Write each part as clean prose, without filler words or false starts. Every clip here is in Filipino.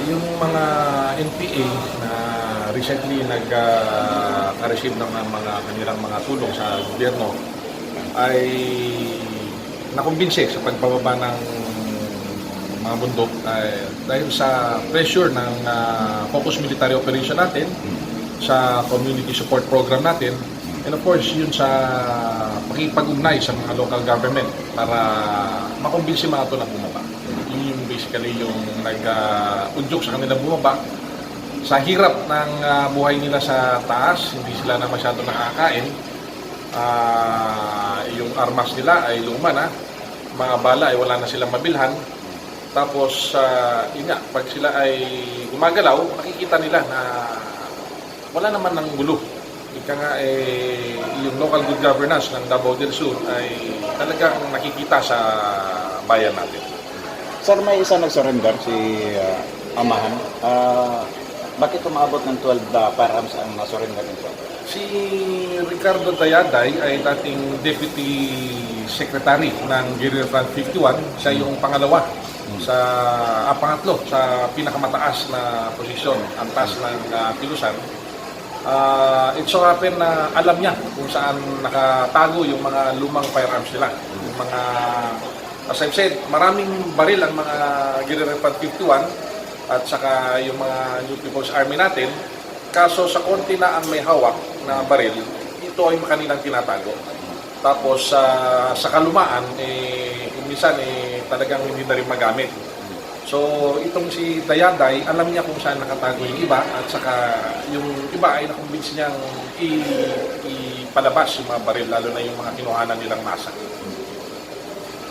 Yung mga NPA na recently nag-receive ng mga kanilang mga tulong sa gobyerno ay nakumbinse sa pagpababa ng mga bundok dahil sa pressure ng focus military operation natin, sa community support program natin, and of course yun sa pakipag-ugnay sa mga local government para makumbinsi mga ito na bumaba. Yun yung basically yung nag-udyok sa kanila bumaba. Sa hirap ng buhay nila sa taas, hindi sila na masyado nakakain. Yung armas nila ay luma na, mga bala ay wala na silang mabilhan. Tapos, yun nga, pag sila ay gumagalaw, nakikita nila na wala naman ng gulo. Ika nga, yung local good governance ng Davao del Sur ay talagang nakikita sa bayan natin. Sir, may isa nag-surrender, si Amahan. Bakit umabot ng 12 firearms ang na-surrender nito? Si Ricardo Dayaday ay dating Deputy Secretary ng Guerrilla Front 51. Siya yung pangalawa pangatlo sa pinakamataas na posisyon, ang taas ng kilusan. It so happen na alam niya kung saan nakatago yung mga lumang firearms nila. Yung mga, as I've said, maraming baril ang mga Guerrilla Front 51 at saka yung mga New People's Army natin. Kaso sa konti na ang may hawak na baril, ito ay kanilang tinatago. Tapos sa kalumaan, minsan talagang hindi na rin magamit. So itong si Dayaday, alam niya kung saan nakatago yung iba at saka yung iba ay nakumbinsi niyang ipalabas yung mga baril, lalo na yung mga kinuhanan nilang masa.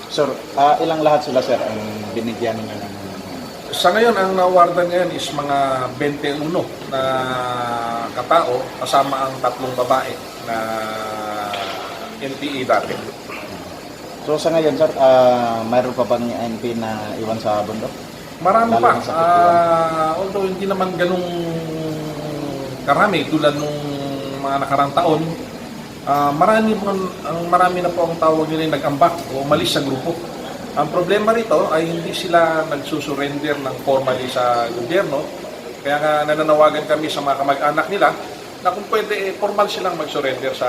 Sir, ilang lahat sila, sir, ang binigyan ng... Sa ngayon, ang nawardan ngayon is mga 21 na katao kasama ang 3 babae na NPA dati. So sa ngayon, sir, mayroon pa bang NP na iwan sa bundok? Marami pa. Although hindi naman ganung karami tulad nung mga nakarang taon, marami na po ang tawag nila yung nag-ambak o umalis sa grupo. Ang problema rito ay hindi sila nagsusurrender ng formally sa gobyerno. Kaya nga nananawagan kami sa mga kamag-anak nila na kung pwede, formal silang mag-surrender sa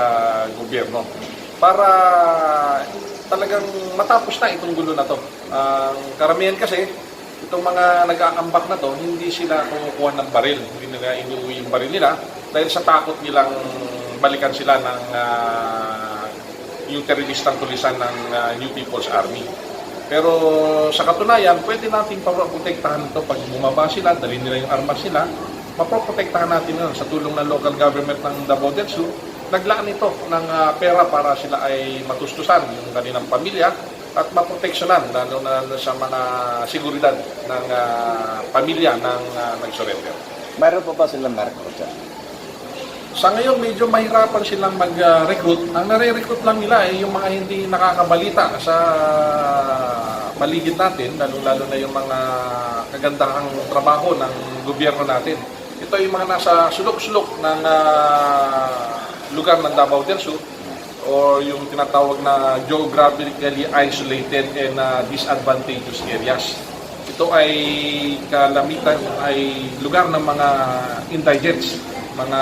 gobyerno para talagang matapos na itong gulo na to. Ang karamihan kasi, itong mga nag-aambak na to, hindi sila kumukuha ng baril. Hindi nila inuwi yung baril nila dahil sa takot nilang balikan sila ng yung teroristang tulisan ng New People's Army. Pero sa katunayan, pwede natin paprotektahan ito pag bumaba sila, dalhin nila yung armas nila, maprotektahan natin yun sa tulong ng local government ng Davao del Sur. Naglaan ito ng pera para sila ay matustusan yung kanilang pamilya at maproteksyonan lalo na sa mga seguridad ng pamilya ng nag-surrender. Mayroon pa ba silang na-recruit, sir? Sa ngayon, medyo mahirapan silang mag-recruit. Ang nare-recruit lang nila ay yung mga hindi nakakabalita sa paligid natin, lalo na yung mga kagandahang trabaho ng gobyerno natin. Ito yung mga nasa sulok-sulok ng lugar ng Davao del Sur o yung tinatawag na geographically isolated and disadvantageous areas. Ito ay kalamitan ay lugar ng mga indigents, mga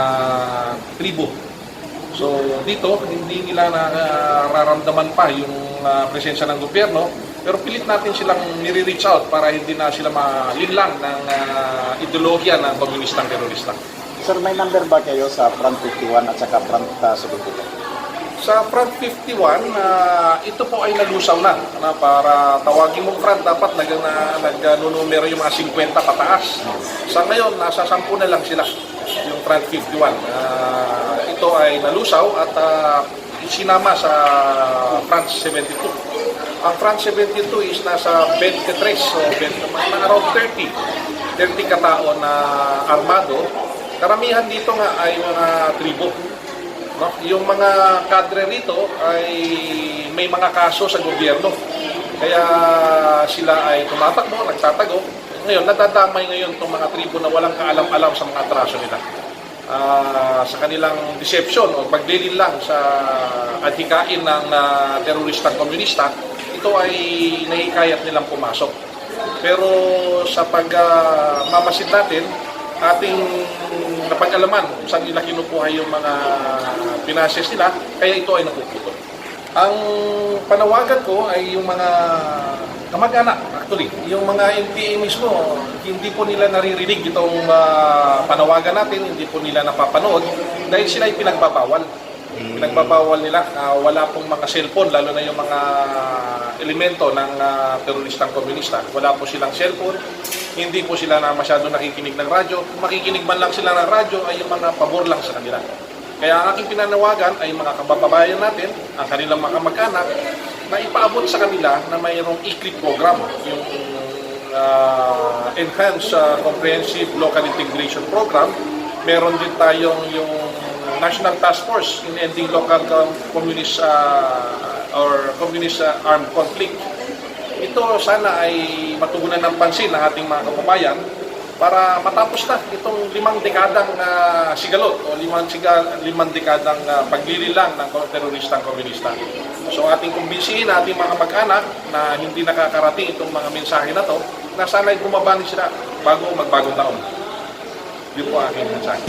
tribo. So dito, hindi nila nararamdaman pa yung presensya ng gobyerno, pero pilit natin silang nire-reach out para hindi na sila malinlang ng ideolohiya ng komunistang terorista. Sir, may number ba kayo sa Front 51 at saka Front 72? Sa Front 51, ito po ay nalusaw na para tawagin mong front, dapat nag-numero yung mga 50 pataas. Sa ngayon, nasa 10 na lang sila, yung Front 51. Ito ay nalusaw at isinama sa Front 72. Ang Front 72 is nasa 23, so around 30 katao na armado. Karamihan dito nga ay mga tribo. No? Yung mga kadre rito ay may mga kaso sa gobyerno. Kaya sila ay tumatakbo, nagtatago. Ngayon, nadadamay ngayon itong mga tribo na walang kaalam-alam sa mga atraso nila. Sa kanilang deception o paglilin lang sa adhikain ng teroristang komunista, ito ay nahikayat nilang pumasok. Pero sa pagmamasid natin, ating napag-alaman kung saan nila kinukuha yung mga finances nila, kaya ito ay napuputol. Ang panawagan ko ay yung mga kamag-anak, actually, yung mga NPA mismo, hindi po nila naririnig itong panawagan natin, hindi po nila napapanood dahil sila ay pinagbabawal. Pinagbabawal nila, wala pong mga cellphone, lalo na yung mga elemento ng teroristang komunista. Wala po silang cellphone, hindi po sila na masyado nakikinig ng radyo. Kung makikinig man lang sila ng radyo ay yung mga pabor lang sa kanila. Kaya ang aking pinanawagan ay mga kababayan natin, ang kanilang mga kamag-anak, na ipaabot sa kanila na mayroong ECLIP program, yung Enhanced Comprehensive Local Integration Program. Meron din tayong yung National Task Force in Ending Local Communist or Communist Armed Conflict. Ito sana ay matugunan ng pansin ng ating mga kababayan para matapos na itong 5 dekadang sigalot o 5 dekadang paglililang ng teroristang komunista. So ating kumbinsihin ating mga mag-anak na hindi nakakarating itong mga mensahe na to, na sana'y bumabani sila bago magbagong taon. Yun po aking mensahe.